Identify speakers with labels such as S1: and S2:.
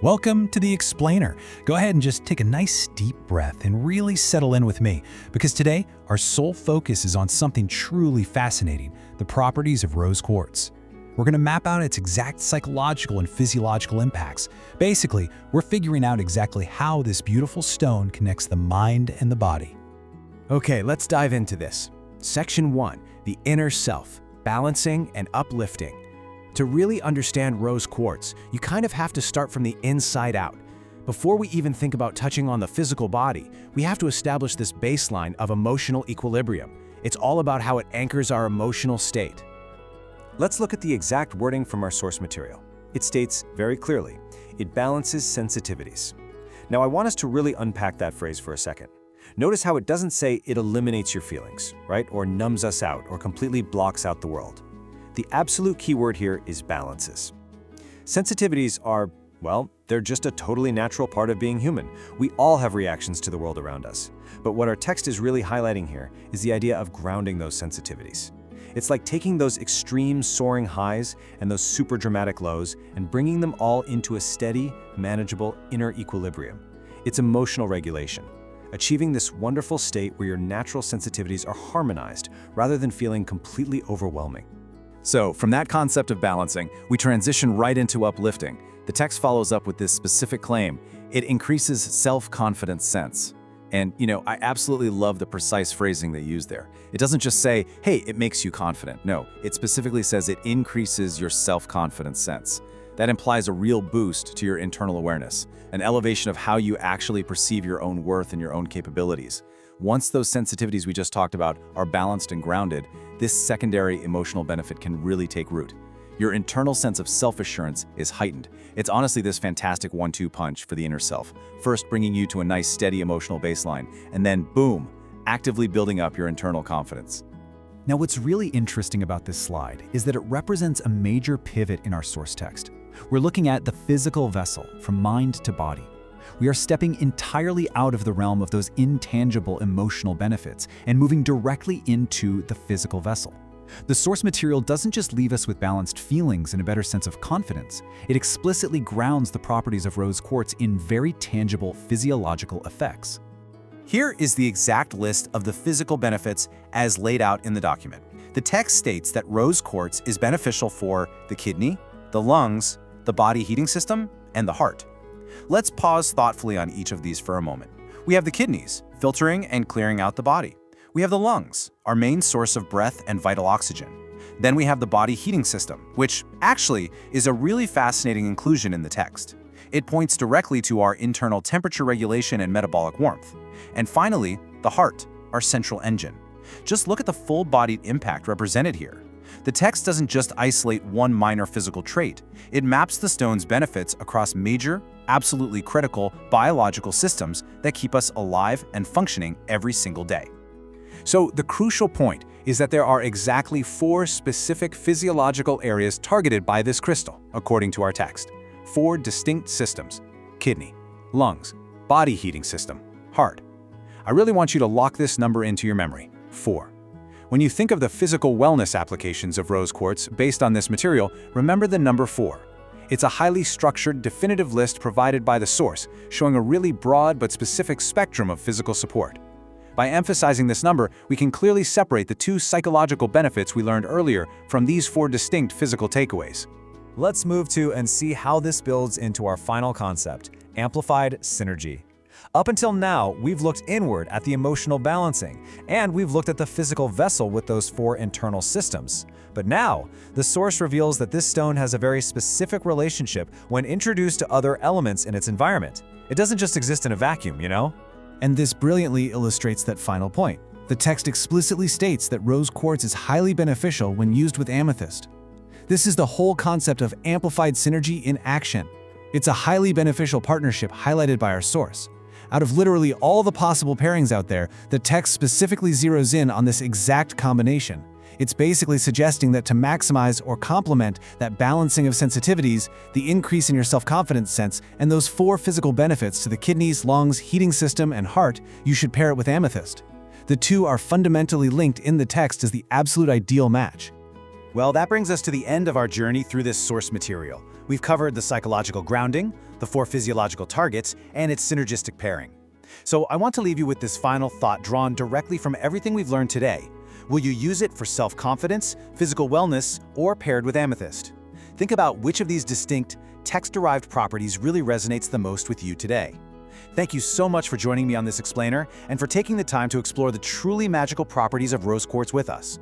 S1: Welcome to The Explainer. Go ahead and just take a nice deep breath and really settle in with me, because today our sole focus is on something truly fascinating, the properties of rose quartz. We're going to map out its exact psychological and physiological impacts. Basically, we're figuring out exactly how this beautiful stone connects the mind and the body.
S2: Okay, let's dive into this. Section 1, the inner self, balancing and uplifting. To really understand rose quartz, you kind of have to start from the inside out. Before we even think about touching on the physical body, we have to establish this baseline of emotional equilibrium. It's all about how it anchors our emotional state.
S3: Let's look at the exact wording from our source material. It states very clearly, it balances sensitivities. Now I want us to really unpack that phrase for a second. Notice how it doesn't say it eliminates your feelings, right? Or numbs us out, or completely blocks out the world. The absolute key word here is balances. Sensitivities are, well, they're just a totally natural part of being human. We all have reactions to the world around us. But what our text is really highlighting here is the idea of grounding those sensitivities. It's like taking those extreme soaring highs and those super dramatic lows and bringing them all into a steady, manageable inner equilibrium. It's emotional regulation, achieving this wonderful state where your natural sensitivities are harmonized rather than feeling completely overwhelming.
S4: So, from that concept of balancing, we transition right into uplifting. The text follows up with this specific claim. It increases self-confidence sense. And, I absolutely love the precise phrasing they use there. It doesn't just say, hey, it makes you confident. No, it specifically says it increases your self-confidence sense. That implies a real boost to your internal awareness, an elevation of how you actually perceive your own worth and your own capabilities. Once those sensitivities we just talked about are balanced and grounded, this secondary emotional benefit can really take root. Your internal sense of self-assurance is heightened. It's honestly this fantastic 1-2 punch for the inner self, first bringing you to a nice steady emotional baseline, and then boom, actively building up your internal confidence.
S1: Now, what's really interesting about this slide is that it represents a major pivot in our source text. We're looking at the physical vessel from mind to body. We are stepping entirely out of the realm of those intangible emotional benefits and moving directly into the physical vessel. The source material doesn't just leave us with balanced feelings and a better sense of confidence. It explicitly grounds the properties of rose quartz in very tangible physiological effects.
S2: Here is the exact list of the physical benefits as laid out in the document. The text states that rose quartz is beneficial for the kidney, the lungs, the body heating system, and the heart. Let's pause thoughtfully on each of these for a moment. We have the kidneys, filtering and clearing out the body. We have the lungs, our main source of breath and vital oxygen. Then we have the body heating system, which actually is a really fascinating inclusion in the text. It points directly to our internal temperature regulation and metabolic warmth. And finally, the heart, our central engine. Just look at the full-bodied impact represented here. The text doesn't just isolate one minor physical trait. It maps the stone's benefits across major, absolutely critical biological systems that keep us alive and functioning every single day. So the crucial point is that there are exactly 4 specific physiological areas targeted by this crystal, according to our text. 4 distinct systems: kidney, lungs, body heating system, heart. I really want you to lock this number into your memory: 4. When you think of the physical wellness applications of rose quartz based on this material, remember the number 4. It's a highly structured, definitive list provided by the source, showing a really broad but specific spectrum of physical support. By emphasizing this number, we can clearly separate the 2 psychological benefits we learned earlier from these 4 distinct physical takeaways.
S3: Let's move to and see how this builds into our final concept, amplified synergy. Up until now, we've looked inward at the emotional balancing, and we've looked at the physical vessel with those 4 internal systems. But now, the source reveals that this stone has a very specific relationship when introduced to other elements in its environment. It doesn't just exist in a vacuum,
S1: And this brilliantly illustrates that final point. The text explicitly states that rose quartz is highly beneficial when used with amethyst. This is the whole concept of amplified synergy in action. It's a highly beneficial partnership highlighted by our source. Out of literally all the possible pairings out there, the text specifically zeroes in on this exact combination. It's basically suggesting that to maximize or complement that balancing of sensitivities, the increase in your self-confidence sense, and those 4 physical benefits to the kidneys, lungs, heating system, and heart, you should pair it with amethyst. The 2 are fundamentally linked in the text as the absolute ideal match.
S2: Well, that brings us to the end of our journey through this source material. We've covered the psychological grounding, the 4 physiological targets, and its synergistic pairing. So I want to leave you with this final thought drawn directly from everything we've learned today. Will you use it for self-confidence, physical wellness, or paired with amethyst? Think about which of these distinct, text-derived properties really resonates the most with you today. Thank you so much for joining me on this explainer and for taking the time to explore the truly magical properties of rose quartz with us.